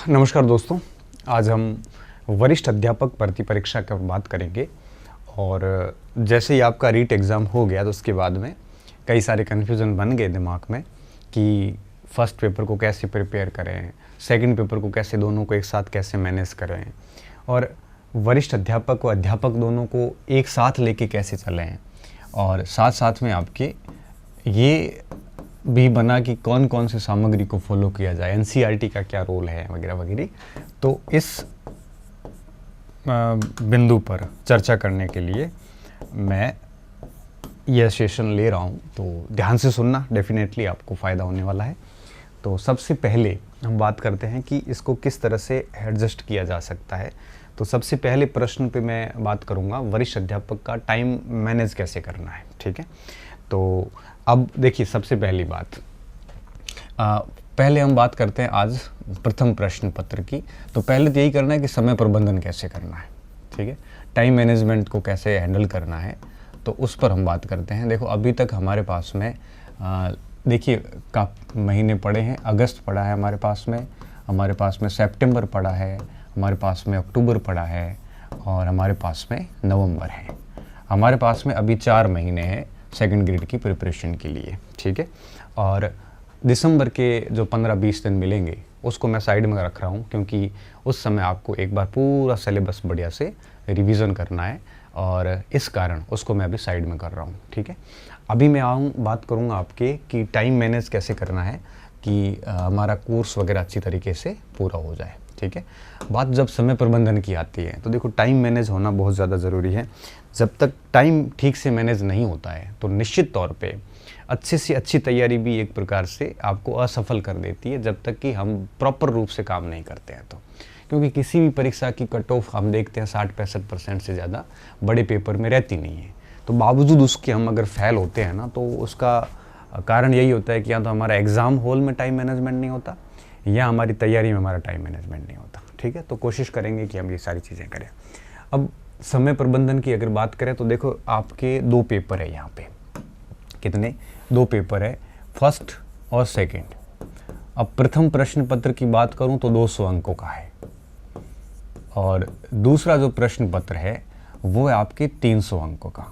नमस्कार दोस्तों, आज हम वरिष्ठ अध्यापक भर्ती परीक्षा की बात करेंगे। और जैसे ही आपका रीट एग्ज़ाम हो गया तो उसके बाद में कई सारे कन्फ्यूज़न बन गए दिमाग में कि फ़र्स्ट पेपर को कैसे प्रिपेयर करें, सेकंड पेपर को कैसे, दोनों को एक साथ कैसे मैनेज करें, और वरिष्ठ अध्यापक व अध्यापक दोनों को एक साथ लेके कैसे चलें, और साथ साथ में आपके ये भी बना कि कौन कौन से सामग्री को फॉलो किया जाए, एनसीईआरटी का क्या रोल है वगैरह वगैरह। तो इस बिंदु पर चर्चा करने के लिए मैं यह सेशन ले रहा हूँ, तो ध्यान से सुनना, डेफिनेटली आपको फ़ायदा होने वाला है। तो सबसे पहले हम बात करते हैं कि इसको किस तरह से एडजस्ट किया जा सकता है। तो सबसे पहले प्रश्न पे मैं बात करूँगा, वरिष्ठ अध्यापक का टाइम मैनेज कैसे करना है। ठीक है, तो अब देखिए, सबसे पहली बात, पहले हम बात करते हैं आज प्रथम प्रश्न पत्र की। तो पहले तो यही करना है कि समय प्रबंधन कैसे करना है। ठीक है, टाइम मैनेजमेंट को कैसे हैंडल करना है, तो उस पर हम बात करते हैं। देखो, अभी तक हमारे पास में देखिए का महीने पड़े हैं। अगस्त पड़ा है हमारे पास में सितंबर पड़ा है, हमारे पास में अक्टूबर पड़ा है, और हमारे पास में नवंबर है। हमारे पास में अभी 4 महीने हैं सेकंड ग्रेड की प्रिपरेशन के लिए। ठीक है, और दिसंबर के जो 15-20 दिन मिलेंगे उसको मैं साइड में रख रहा हूँ, क्योंकि उस समय आपको एक बार पूरा सिलेबस बढ़िया से रिवीजन करना है, और इस कारण उसको मैं अभी साइड में कर रहा हूँ। ठीक है, अभी मैं बात करूँगा आपके कि टाइम मैनेज कैसे करना है कि हमारा कोर्स वगैरह अच्छी तरीके से पूरा हो जाए। ठीक है, बात जब समय प्रबंधन की आती है तो देखो, टाइम मैनेज होना बहुत ज़्यादा ज़रूरी है। जब तक टाइम ठीक से मैनेज नहीं होता है तो निश्चित तौर पे अच्छे से अच्छी तैयारी भी एक प्रकार से आपको असफल कर देती है, जब तक कि हम प्रॉपर रूप से काम नहीं करते हैं तो। क्योंकि किसी भी परीक्षा की कट ऑफ हम देखते हैं 60-65% से ज़्यादा बड़े पेपर में रहती नहीं है। तो बावजूद उसके हम अगर फेल होते हैं ना, तो उसका कारण यही होता है कि या तो हमारा एग्ज़ाम हॉल में टाइम मैनेजमेंट नहीं होता, या हमारी तैयारी में हमारा टाइम मैनेजमेंट नहीं होता। ठीक है, तो कोशिश करेंगे कि हम ये सारी चीज़ें करें। अब समय प्रबंधन की अगर बात करें तो देखो, आपके 2 पेपर है यहाँ पे। कितने? 2 पेपर है, फर्स्ट और सेकंड। अब प्रथम प्रश्न पत्र की बात करूं तो 200 अंकों का है, और दूसरा जो प्रश्न पत्र है वो है आपके 300 अंकों का।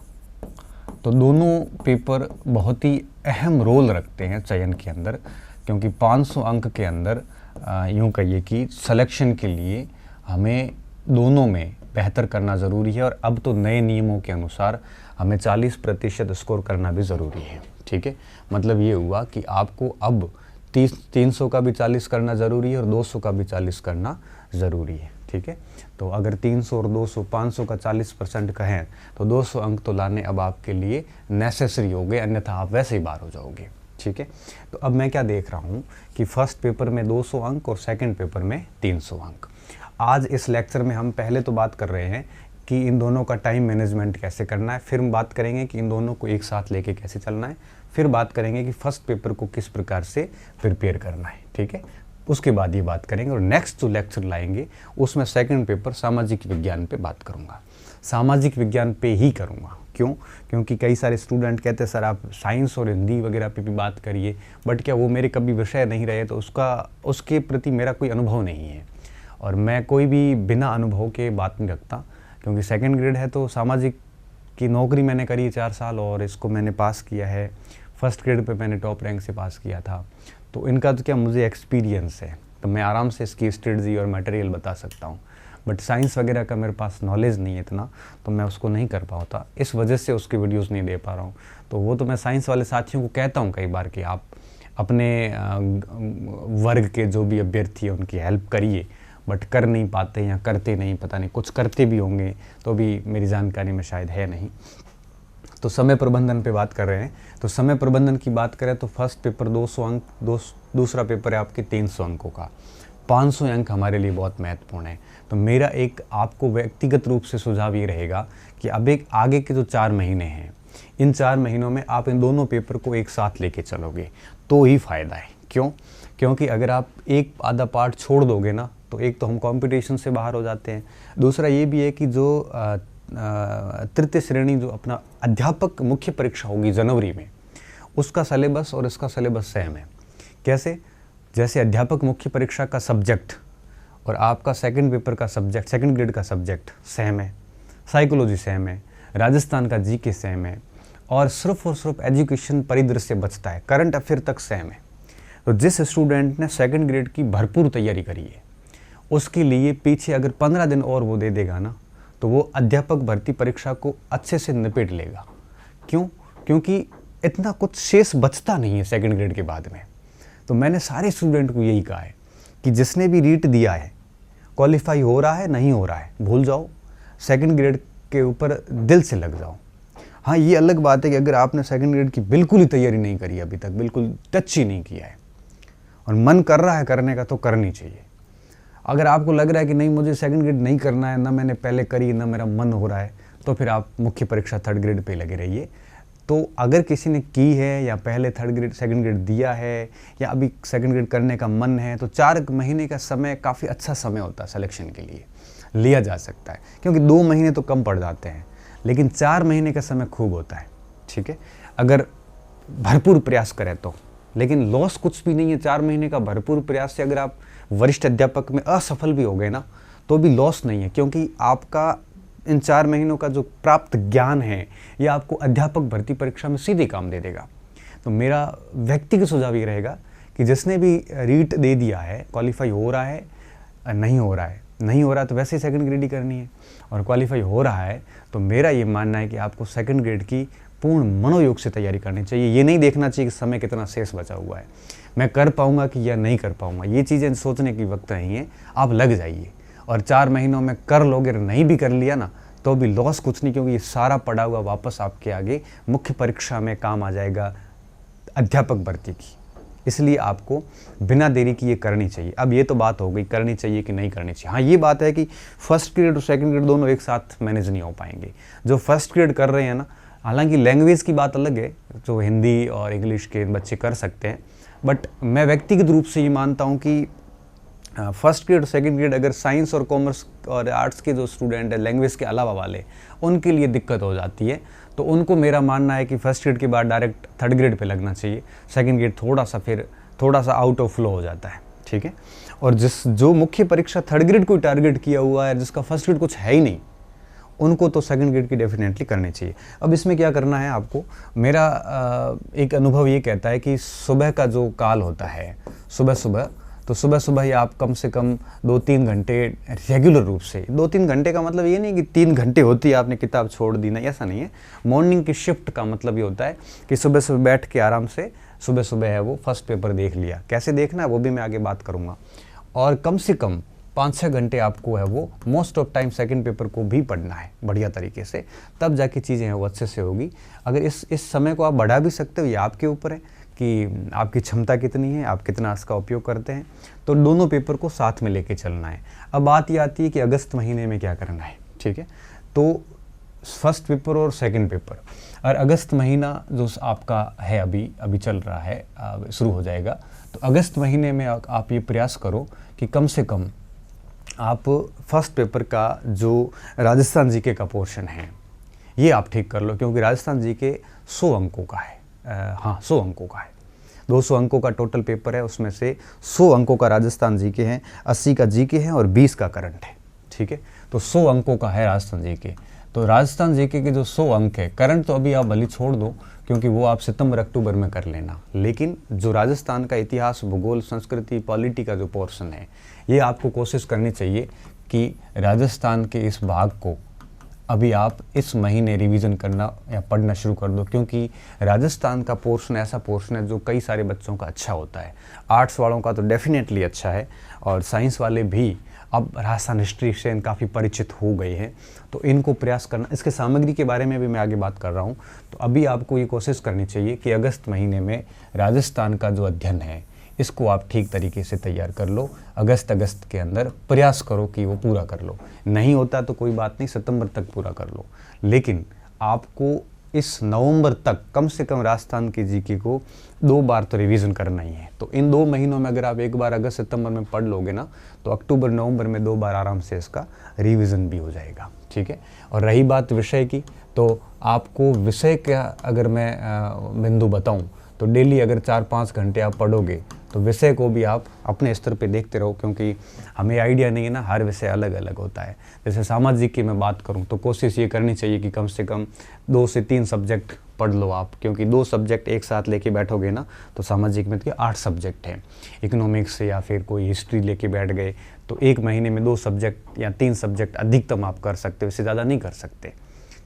तो दोनों पेपर बहुत ही अहम रोल रखते हैं चयन के अंदर, क्योंकि 500 अंक के अंदर यूँ कहिए कि सिलेक्शन के लिए हमें दोनों में बेहतर करना ज़रूरी है। और अब तो नए नियमों के अनुसार हमें 40% स्कोर करना भी ज़रूरी है। ठीक है, मतलब ये हुआ कि आपको अब 300 का भी 40 करना ज़रूरी है, और 200 का भी 40 करना ज़रूरी है। ठीक है, तो अगर 300 और 200, 500 का 40% कहें तो 200 अंक तो लाने अब आपके लिए नेसेसरी हो गए, अन्यथा आप वैसे ही बाहर हो जाओगे। ठीक है, तो अब मैं क्या देख रहा हूँ कि फर्स्ट पेपर में 200 अंक और सेकंड पेपर में 300 अंक। आज इस लेक्चर में हम पहले तो बात कर रहे हैं कि इन दोनों का टाइम मैनेजमेंट कैसे करना है, फिर हम बात करेंगे कि इन दोनों को एक साथ लेके कैसे चलना है, फिर बात करेंगे कि फर्स्ट पेपर को किस प्रकार से प्रिपेयर करना है। ठीक है, उसके बाद ये बात करेंगे, और नेक्स्ट जो लेक्चर लाएंगे उसमें सेकंड पेपर सामाजिक विज्ञान पे बात करूँगा। सामाजिक विज्ञान पे ही करूँगा। क्यों? क्योंकि कई सारे स्टूडेंट कहते हैं सर आप साइंस और हिंदी वगैरह पे भी बात करिए, बट क्या वो मेरे कभी विषय नहीं रहे, तो उसके प्रति मेरा कोई अनुभव नहीं है, और मैं कोई भी बिना अनुभव के बात नहीं रखता। क्योंकि सेकंड ग्रेड है तो सामाजिक की नौकरी मैंने करी 4 साल, और इसको मैंने पास किया है। फर्स्ट ग्रेड पे मैंने टॉप रैंक से पास किया था, तो इनका तो क्या मुझे एक्सपीरियंस है, तो मैं आराम से इसकी स्ट्रेटजी और मटेरियल बता सकता हूँ। बट साइंस वगैरह का मेरे पास नॉलेज नहीं है इतना, तो मैं उसको नहीं कर पाता, इस वजह से उसकी वीडियोस नहीं दे पा रहा हूँ। तो वो तो मैं साइंस वाले साथियों को कहता हूँ कई बार कि आप अपने वर्ग के जो भी अभ्यर्थी हैं उनकी हेल्प करिए, बट कर नहीं पाते या करते नहीं, पता नहीं, कुछ करते भी होंगे तो भी मेरी जानकारी में शायद है नहीं। तो समय प्रबंधन पे बात कर रहे हैं, तो समय प्रबंधन की बात करें तो फर्स्ट पेपर 200 अंक, दूसरा पेपर है आपके 300 अंकों का। 500 अंक हमारे लिए बहुत महत्वपूर्ण है। तो मेरा एक आपको व्यक्तिगत रूप से सुझाव ये रहेगा कि अब एक आगे के जो 4 महीने हैं, इन 4 महीनों में आप इन दोनों पेपर को एक साथ लेके चलोगे तो ही फ़ायदा है। क्यों? क्योंकि अगर आप एक आधा पार्ट छोड़ दोगे ना, तो एक तो हम कंपटीशन से बाहर हो जाते हैं, दूसरा ये भी है कि जो तृतीय श्रेणी जो अपना अध्यापक मुख्य परीक्षा होगी जनवरी में, उसका सिलेबस और इसका सिलेबस सेम है। कैसे? जैसे अध्यापक मुख्य परीक्षा का सब्जेक्ट और आपका सेकंड पेपर का सब्जेक्ट, सेकंड ग्रेड का सब्जेक्ट सेम है, साइकोलॉजी सेम है, राजस्थान का जीके सेम है, और सिर्फ एजुकेशन परिदृश्य बचता है, करंट अफेयर तक सेम है। तो जिस स्टूडेंट ने सेकंड ग्रेड की भरपूर तैयारी करी है, उसके लिए पीछे अगर 15 दिन और वो दे देगा ना, तो वो अध्यापक भर्ती परीक्षा को अच्छे से निपट लेगा। क्यों? क्योंकि इतना कुछ शेष बचता नहीं है सेकंड ग्रेड के बाद में। तो मैंने सारे स्टूडेंट को यही कहा है कि जिसने भी रीट दिया है, क्वालिफाई हो रहा है नहीं हो रहा है, भूल जाओ, सेकंड ग्रेड के ऊपर दिल से लग जाओ। हाँ, ये अलग बात है कि अगर आपने सेकंड ग्रेड की बिल्कुल ही तैयारी नहीं करी अभी तक, बिल्कुल टच ही नहीं किया है और मन कर रहा है करने का, तो करनी चाहिए। अगर आपको लग रहा है कि नहीं मुझे सेकंड ग्रेड नहीं करना है, ना मैंने पहले करी, ना मेरा मन हो रहा है, तो फिर आप मुख्य परीक्षा थर्ड ग्रेड पे लगे रहिए। तो अगर किसी ने की है या पहले थर्ड ग्रेड सेकंड ग्रेड दिया है या अभी सेकंड ग्रेड करने का मन है, तो 4 महीने का समय काफ़ी अच्छा समय होता है सिलेक्शन के लिए, लिया जा सकता है। क्योंकि 2 महीने तो कम पड़ जाते हैं, लेकिन 4 महीने का समय खूब होता है। ठीक है, अगर भरपूर प्रयास करें तो। लेकिन लॉस कुछ भी नहीं है 4 महीने का भरपूर प्रयास से। अगर आप वरिष्ठ अध्यापक में असफल भी हो गए ना, तो भी लॉस नहीं है, क्योंकि आपका इन 4 महीनों का जो प्राप्त ज्ञान है, ये आपको अध्यापक भर्ती परीक्षा में सीधे काम दे देगा। तो मेरा व्यक्तिगत सुझाव ये रहेगा कि जिसने भी रीट दे दिया है, क्वालिफाई हो रहा है नहीं हो रहा है, नहीं हो रहा तो वैसे ही सेकंड ग्रेड ही करनी है, और क्वालिफाई हो रहा है तो मेरा ये मानना है कि आपको सेकंड ग्रेड की पूर्ण मनोयोग से तैयारी करनी चाहिए। ये नहीं देखना चाहिए कि समय कितना शेष बचा हुआ है, मैं कर पाऊंगा कि या नहीं कर पाऊंगा, ये चीज़ें सोचने की वक्त नहीं है। आप लग जाइए, और 4 महीनों में कर लोगे, नहीं भी कर लिया ना तो भी लॉस कुछ नहीं, क्योंकि ये सारा पड़ा हुआ वापस आपके आगे मुख्य परीक्षा में काम आ जाएगा अध्यापक भर्ती की। इसलिए आपको बिना देरी की ये करनी चाहिए। अब ये तो बात हो गई करनी चाहिए कि नहीं करनी चाहिए। हाँ, ये बात है कि फर्स्ट ग्रेड और सेकंड ग्रेड दोनों एक साथ मैनेज नहीं हो पाएंगे। जो फर्स्ट ग्रेड कर रहे हैं ना, हालांकि लैंग्वेज की बात अलग है, जो हिंदी और इंग्लिश के बच्चे कर सकते हैं, बट मैं व्यक्तिगत रूप से ये मानता हूँ कि फर्स्ट ग्रेड और सेकंड ग्रेड अगर साइंस और कॉमर्स और आर्ट्स के जो स्टूडेंट हैं, लैंग्वेज के अलावा वाले, उनके लिए दिक्कत हो जाती है। तो उनको मेरा मानना है कि फर्स्ट ग्रेड के बाद डायरेक्ट थर्ड ग्रेड पे लगना चाहिए। सेकंड ग्रेड थोड़ा सा आउट ऑफ फ्लो हो जाता है। ठीक है, और जो मुख्य परीक्षा थर्ड ग्रेड को टारगेट किया हुआ है, जिसका फर्स्ट ग्रेड कुछ है ही नहीं, उनको तो सेकंड ग्रेड की डेफिनेटली करनी चाहिए। अब इसमें क्या करना है आपको, मेरा एक अनुभव ये कहता है कि सुबह का जो काल होता है, सुबह ही आप कम से कम 2-3 घंटे रेगुलर रूप से, 2-3 घंटे का मतलब ये नहीं कि 3 घंटे होती है आपने किताब छोड़ दी ना, ऐसा नहीं है। मॉर्निंग की शिफ्ट का मतलब ये होता है कि सुबह बैठ के आराम से सुबह है वो फर्स्ट पेपर देख लिया। कैसे देखना है वो भी मैं आगे बात करूँगा। और कम से कम 5-6 घंटे आपको है वो most of time second paper को भी पढ़ना है बढ़िया तरीके से, तब जाके चीज़ें हैं वो अच्छे से होगी। अगर इस समय को आप बढ़ा भी सकते हो, ये आपके ऊपर है कि आपकी क्षमता कितनी है, आप कितना इसका उपयोग करते हैं। तो दोनों पेपर को साथ में लेके चलना है। अब बात ये आती है कि अगस्त महीने में क्या करना है। ठीक है, तो फर्स्ट पेपर और सेकंड पेपर, और अगस्त महीना जो आपका है अभी चल रहा है, शुरू हो जाएगा, तो अगस्त महीने में आप ये प्रयास करो कि कम से कम आप फर्स्ट पेपर का जो राजस्थान जीके का पोर्शन है ये आप ठीक कर लो, क्योंकि राजस्थान जीके 100 अंकों का है। 100 अंकों का है, 200 अंकों का टोटल पेपर है, उसमें से 100 अंकों का राजस्थान जीके है, 80 का जीके है और 20 का करंट है। ठीक है, तो 100 अंकों का है राजस्थान जीके। तो राजस्थान जीके के जो 100 अंक है, करंट तो अभी आप भले छोड़ दो क्योंकि वो आप सितंबर अक्टूबर में कर लेना, लेकिन जो राजस्थान का इतिहास, भूगोल, संस्कृति, पॉलिटी का जो पोर्शन है, ये आपको कोशिश करनी चाहिए कि राजस्थान के इस भाग को अभी आप इस महीने रिवीजन करना या पढ़ना शुरू कर दो, क्योंकि राजस्थान का पोर्शन ऐसा पोर्शन है जो कई सारे बच्चों का अच्छा होता है। आर्ट्स वालों का तो डेफिनेटली अच्छा है, और साइंस वाले भी अब राजस्थान हिस्ट्री से काफ़ी परिचित हो गए हैं, तो इनको प्रयास करना। इसके सामग्री के बारे में भी मैं आगे बात कर रहा हूँ। तो अभी आपको ये कोशिश करनी चाहिए कि अगस्त महीने में राजस्थान का जो अध्ययन है इसको आप ठीक तरीके से तैयार कर लो। अगस्त के अंदर प्रयास करो कि वो पूरा कर लो। नहीं होता तो कोई बात नहीं, सितंबर तक पूरा कर लो, लेकिन आपको इस नवंबर तक कम से कम राजस्थान के जीके को 2 बार तो रिवीजन करना ही है। तो इन 2 महीनों में अगर आप एक बार अगस्त सितंबर में पढ़ लोगे ना, तो अक्टूबर नवंबर में 2 बार आराम से इसका रिवीजन भी हो जाएगा। ठीक है, और रही बात विषय की, तो आपको विषय का अगर मैं बिंदु बताऊं तो डेली अगर 4-5 घंटे आप पढ़ोगे तो विषय को भी आप अपने स्तर पे देखते रहो, क्योंकि हमें आइडिया नहीं है ना, हर विषय अलग अलग होता है। जैसे सामाजिक की मैं बात करूं तो कोशिश ये करनी चाहिए कि कम से कम 2 से 3 सब्जेक्ट पढ़ लो आप, क्योंकि 2 सब्जेक्ट एक साथ लेके बैठोगे ना तो सामाजिक में तो 8 सब्जेक्ट हैं। इकोनॉमिक्स या फिर कोई हिस्ट्री लेके बैठ गए तो एक महीने में 2 सब्जेक्ट या 3 सब्जेक्ट अधिकतम आप कर सकते हो, इससे ज़्यादा नहीं कर सकते।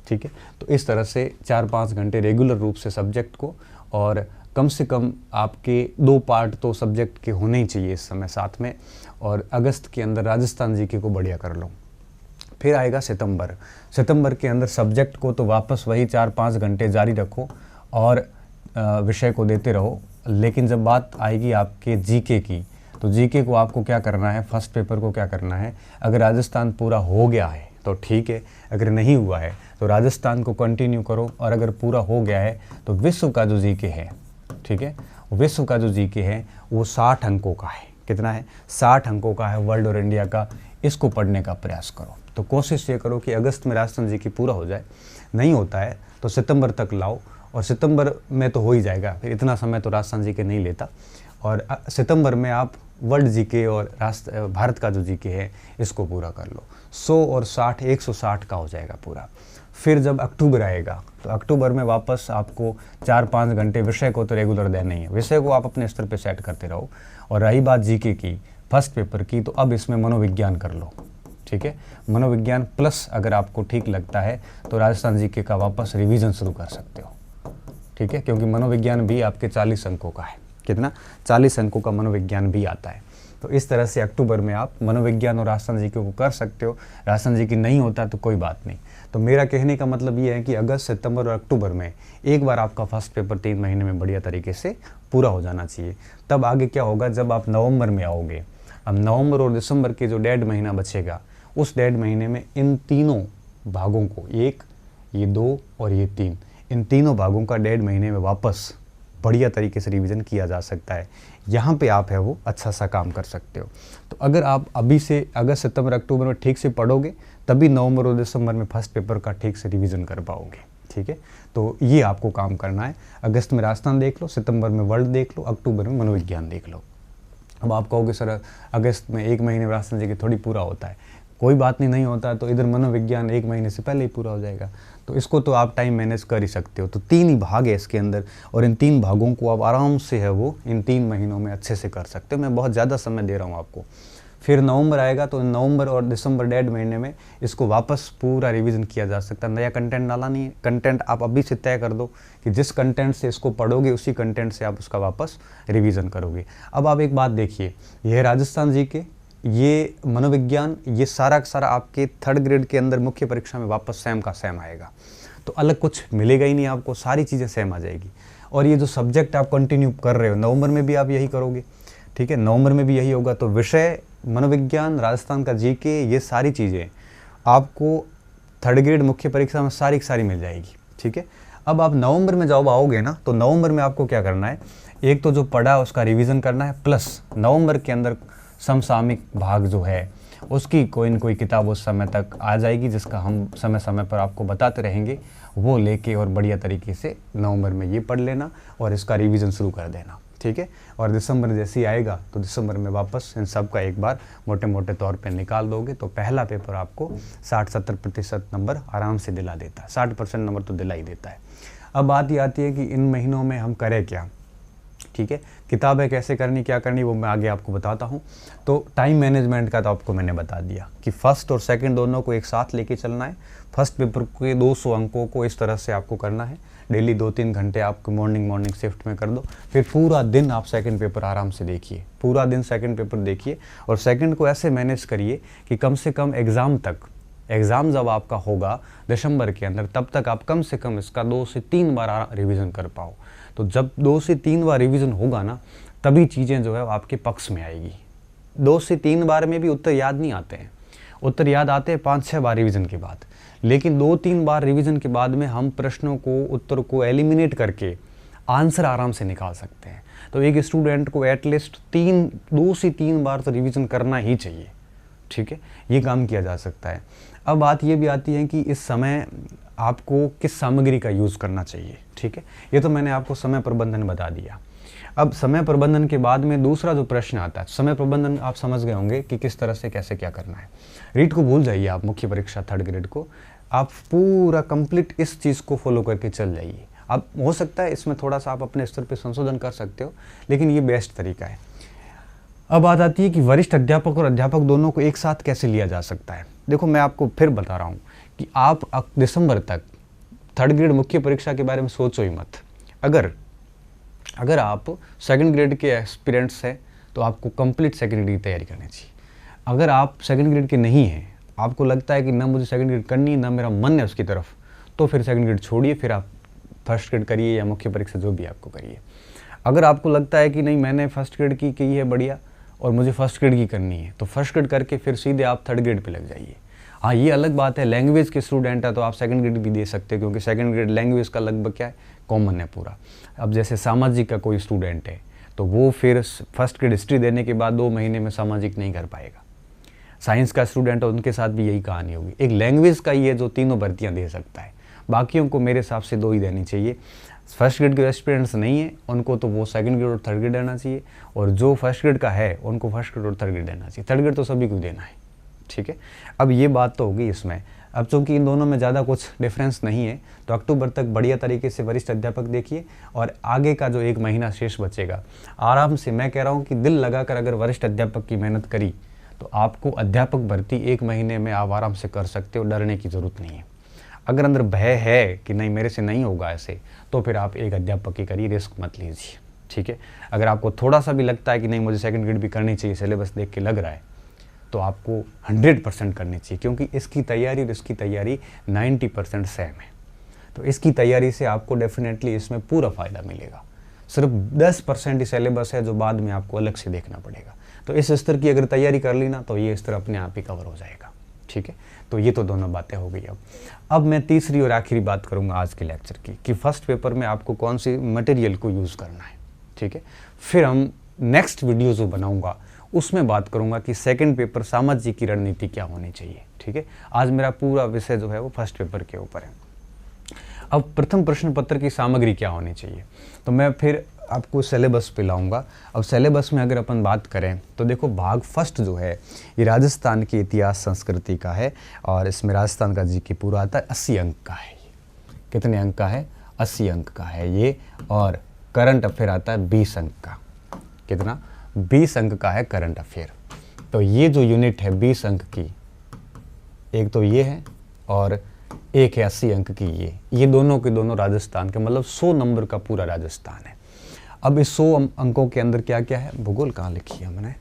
ठीक है, तो इस तरह से 4-5 घंटे रेगुलर रूप से सब्जेक्ट को, और कम से कम आपके 2 पार्ट तो सब्जेक्ट के होने ही चाहिए इस समय साथ में। और अगस्त के अंदर राजस्थान जीके को बढ़िया कर लो। फिर आएगा सितंबर के अंदर सब्जेक्ट को तो वापस वही 4-5 घंटे जारी रखो और विषय को देते रहो। लेकिन जब बात आएगी आपके जीके की, तो जीके को आपको क्या करना है, फर्स्ट पेपर को क्या करना है, अगर राजस्थान पूरा हो गया है तो ठीक है, अगर नहीं हुआ है तो राजस्थान को कंटिन्यू करो, और अगर पूरा हो गया है तो विश्व का जो जीके है, ठीक है, विश्व का जो जीके है वो 60 अंकों का है। कितना है? 60 अंकों का है, वर्ल्ड और इंडिया का। इसको पढ़ने का प्रयास करो। तो कोशिश ये करो कि अगस्त में राजस्थान जीके पूरा हो जाए, नहीं होता है तो सितंबर तक लाओ, और सितंबर में तो हो ही जाएगा, फिर इतना समय तो राजस्थान जीके नहीं लेता। और सितंबर में आप वर्ल्ड जीके और भारत का जो जीके है इसको पूरा कर लो। 100 और 60 160 का हो जाएगा पूरा। फिर जब अक्टूबर आएगा तो अक्टूबर में वापस आपको 4-5 घंटे विषय को तो रेगुलर देना ही है, विषय को आप अपने स्तर पे सेट करते रहो। और रही बात जीके की, फर्स्ट पेपर की, तो अब इसमें मनोविज्ञान कर लो। ठीक है, मनोविज्ञान प्लस अगर आपको ठीक लगता है तो राजस्थान जीके का वापस रिवीजन शुरू कर सकते हो। ठीक है, क्योंकि मनोविज्ञान भी आपके 40 अंकों का है। कितना? 40 अंकों का मनोविज्ञान भी आता है। तो इस तरह से अक्टूबर में आप मनोविज्ञान और राजस्थान जीके को कर सकते हो। राजस्थान जीके नहीं होता तो कोई बात नहीं। तो मेरा कहने का मतलब ये है कि अगस्त, सितंबर और अक्टूबर में एक बार आपका फर्स्ट पेपर 3 महीने में बढ़िया तरीके से पूरा हो जाना चाहिए। तब आगे क्या होगा, जब आप नवंबर में आओगे, अब नवंबर और दिसंबर के जो 1.5 महीना बचेगा, उस 1.5 महीने में इन तीनों भागों को, 1, ये 2 और ये 3, इन तीनों भागों का 1.5 महीने में वापस बढ़िया तरीके से रिवीजन किया जा सकता है। यहाँ पे आप है वो अच्छा सा काम कर सकते हो। तो अगर आप अभी से अगस्त, सितंबर, अक्टूबर में ठीक से पढ़ोगे, तभी नवंबर और दिसंबर में फर्स्ट पेपर का ठीक से रिवीजन कर पाओगे। ठीक है, तो ये आपको काम करना है। अगस्त में राजस्थान देख लो, सितंबर में वर्ल्ड देख लो, अक्टूबर में मनोविज्ञान देख लो। अब आप कहोगे सर अगस्त में 1 महीने में राजस्थान जी के थोड़ी पूरा होता है। कोई बात नहीं, नहीं होता है तो इधर मनोविज्ञान 1 महीने से पहले ही पूरा हो जाएगा। तो इसको तो आप टाइम मैनेज कर ही सकते हो। तो 3 ही भाग है इसके अंदर, और इन 3 भागों को आप आराम से है वो इन 3 महीनों में अच्छे से कर सकते हो। मैं बहुत ज़्यादा समय दे रहा हूँ आपको। फिर नवंबर आएगा तो नवंबर और दिसंबर 1.5 महीने में इसको वापस पूरा रिवीजन किया जा सकता है। नया कंटेंट डाला नहीं है, कंटेंट आप अभी से तय कर दो कि जिस कंटेंट से इसको पढ़ोगे उसी कंटेंट से आप उसका वापस रिवीजन करोगे। अब आप एक बात देखिए, यह राजस्थान जी के, ये मनोविज्ञान, ये सारा का सारा आपके 3rd ग्रेड के अंदर मुख्य परीक्षा में वापस सेम का सेम आएगा। तो अलग कुछ मिलेगा ही नहीं आपको, सारी चीज़ें सेम आ जाएगी। और ये जो सब्जेक्ट आप कंटिन्यू कर रहे हो, नवंबर में भी आप यही करोगे। ठीक है, नवंबर में भी यही होगा। तो विषय मनोविज्ञान, राजस्थान का जीके, ये सारी चीज़ें आपको 3rd ग्रेड मुख्य परीक्षा में सारी की सारी मिल जाएगी। ठीक है, अब आप नवंबर में जब आओगे ना, तो नवंबर में आपको क्या करना है, एक तो जो पढ़ा उसका रिवीजन करना है, प्लस नवंबर के अंदर समसामयिक भाग जो है उसकी कोई न कोई किताब उस समय तक आ जाएगी, जिसका हम समय समय पर आपको बताते रहेंगे। वो लेके और बढ़िया तरीके से नवंबर में ये पढ़ लेना और इसका रिवीजन शुरू कर देना। ठीक है, और दिसंबर जैसे ही आएगा तो दिसंबर में वापस इन सब का एक बार मोटे मोटे तौर पे निकाल दोगे तो पहला पेपर आपको 60-70% नंबर आराम से दिला देता है। 60% नंबर तो दिला ही देता है। अब बात ये आती है कि इन महीनों में हम करें क्या। ठीक है, किताबें कैसे करनी, क्या करनी, वो मैं आगे आपको बताता हूँ। तो टाइम मैनेजमेंट का तो आपको मैंने बता दिया कि फर्स्ट और सेकंड दोनों को एक साथ लेके चलना है। फर्स्ट पेपर के 200 अंकों को इस तरह से आपको करना है। डेली 2-3 घंटे आपको मॉर्निंग शिफ्ट में कर दो। फिर पूरा दिन आप सेकंड पेपर आराम से देखिए, पूरा दिन सेकंड पेपर देखिए, और सेकंड को ऐसे मैनेज करिए कि कम से कम एग्ज़ाम जब आपका होगा दिसंबर के अंदर, तब तक आप कम से कम इसका 2 से 3 बार रिवीजन कर पाओ। तो जब 2 से 3 बार रिवीजन होगा ना, तभी चीज़ें जो है आपके पक्ष में आएगी। 2 से 3 बार में भी उत्तर याद नहीं आते हैं, उत्तर याद आते हैं 5-6 बार रिवीजन के बाद। लेकिन 2-3 बार रिवीजन के बाद में हम प्रश्नों को, उत्तर को एलिमिनेट करके आंसर आराम से निकाल सकते हैं। तो एक स्टूडेंट को एटलीस्ट 2 से 3 बार तो रिवीजन करना ही चाहिए। ठीक है, ये काम किया जा सकता है। अब बात ये भी आती है कि इस समय आपको किस सामग्री का यूज़ करना चाहिए। ठीक है, ये तो मैंने आपको समय प्रबंधन बता दिया। अब समय प्रबंधन के बाद में दूसरा जो प्रश्न आता है, समय प्रबंधन आप समझ गए होंगे कि किस तरह से कैसे क्या करना है। रीट को भूल जाइए आप, मुख्य परीक्षा 3rd ग्रेड को आप पूरा कंप्लीट इस चीज़ को फॉलो करके चल जाइए। अब हो सकता है इसमें थोड़ा सा आप अपने स्तर पे संशोधन कर सकते हो, लेकिन ये बेस्ट तरीका है। अब बात आती है कि वरिष्ठ अध्यापक और अध्यापक दोनों को एक साथ कैसे लिया जा सकता है। देखो मैं आपको फिर बता रहा हूँ कि आप दिसंबर तक 3rd ग्रेड मुख्य परीक्षा के बारे में सोचो ही मत। अगर आप 2nd ग्रेड के एस्पिरेंट्स हैं तो आपको कंप्लीट 2nd ग्रेड की तैयारी करनी चाहिए। अगर आप 2nd ग्रेड के नहीं हैं, आपको लगता है कि ना मुझे 2nd ग्रेड करनी है ना मेरा मन है उसकी तरफ, तो फिर 2nd ग्रेड छोड़िए, फिर आप 1st ग्रेड करिए या मुख्य परीक्षा जो भी आपको करिए। अगर आपको लगता है कि नहीं मैंने 1st ग्रेड की है बढ़िया और मुझे 1st ग्रेड की करनी है, तो 1st ग्रेड करके फिर सीधे आप 3rd ग्रेड पे लग जाइए। हाँ ये अलग बात है, लैंग्वेज के स्टूडेंट है तो आप 2nd ग्रेड भी दे सकते हो, क्योंकि 2nd ग्रेड लैंग्वेज का लगभग क्या है कॉमन है पूरा। अब जैसे सामाजिक का कोई स्टूडेंट है तो वो फिर 1st ग्रेड हिस्ट्री देने के बाद 2 महीने में सामाजिक नहीं कर पाएगा। साइंस का स्टूडेंट है उनके साथ भी यही कहानी होगी। एक लैंग्वेज का ही है जो 3 भर्तियाँ दे सकता है, बाकियों को मेरे हिसाब से 2 ही देनी चाहिए। 1st ग्रेड के एस्पिरेंट्स नहीं है उनको तो वो 2nd ग्रेड और 3rd ग्रेड देना चाहिए, और जो 1st ग्रेड का है उनको 1st ग्रेड और 3rd ग्रेड देना चाहिए। 3rd ग्रेड तो सभी को देना है, ठीक है। अब ये बात तो होगी इसमें। अब चूंकि इन दोनों में ज़्यादा कुछ डिफरेंस नहीं है तो अक्टूबर तक बढ़िया तरीके से वरिष्ठ अध्यापक देखिए, और आगे का जो 1 महीना शेष बचेगा आराम से, मैं कह रहा हूँ कि दिल लगाकर अगर वरिष्ठ अध्यापक की मेहनत करी तो आपको अध्यापक भर्ती 1 महीने में आप आराम से कर सकते हो, डरने की ज़रूरत नहीं है। अगर अंदर भय है कि नहीं मेरे से नहीं होगा ऐसे, तो फिर आप एक अध्यापक की करिए, रिस्क मत लीजिए, ठीक है। अगर आपको थोड़ा सा भी लगता है कि नहीं मुझे 2nd ग्रेड भी करनी चाहिए, सिलेबस देख के लग रहा है, तो आपको 100% करनी चाहिए, क्योंकि इसकी तैयारी और इसकी तैयारी 90% सेम है। तो इसकी तैयारी से आपको डेफिनेटली इसमें पूरा फ़ायदा मिलेगा। सिर्फ 10% ही सिलेबस है जो बाद में आपको अलग से देखना पड़ेगा। तो इस स्तर की अगर तैयारी कर ली ना तो ये स्तर अपने आप ही कवर हो जाएगा, ठीक है। तो ये तो दोनों बातें हो गई। अब मैं तीसरी और आखिरी बात करूँगा आज के लेक्चर की, कि फर्स्ट पेपर में आपको कौन सी मटेरियल को यूज़ करना है, ठीक है। फिर हम नेक्स्ट वीडियो जो बनाऊँगा उसमें बात करूंगा कि 2nd पेपर सामाजिक की रणनीति क्या होनी चाहिए, ठीक है। आज मेरा पूरा विषय जो है वो 1st पेपर के ऊपर है। अब प्रथम प्रश्न पत्र की सामग्री क्या होनी चाहिए, तो मैं फिर आपको सिलेबस पे लाऊंगा। अब सिलेबस में अगर अपन बात करें तो देखो भाग 1 जो है ये राजस्थान के इतिहास संस्कृति का है, और इसमें राजस्थान का जीके पूरा आता है। 80 अंक का है। कितने अंक का है? 80 अंक का है ये। और करंट अफेयर आता है 20 अंक का। कितना? 20 अंक का है करंट अफेयर। तो ये जो यूनिट है 20 अंक की, एक तो ये है और एक है 80 अंक की ये दोनों के दोनों राजस्थान के, मतलब 100 नंबर का पूरा राजस्थान है। अब इस 100 अंकों के अंदर क्या क्या है? भूगोल कहाँ लिखी है हमने?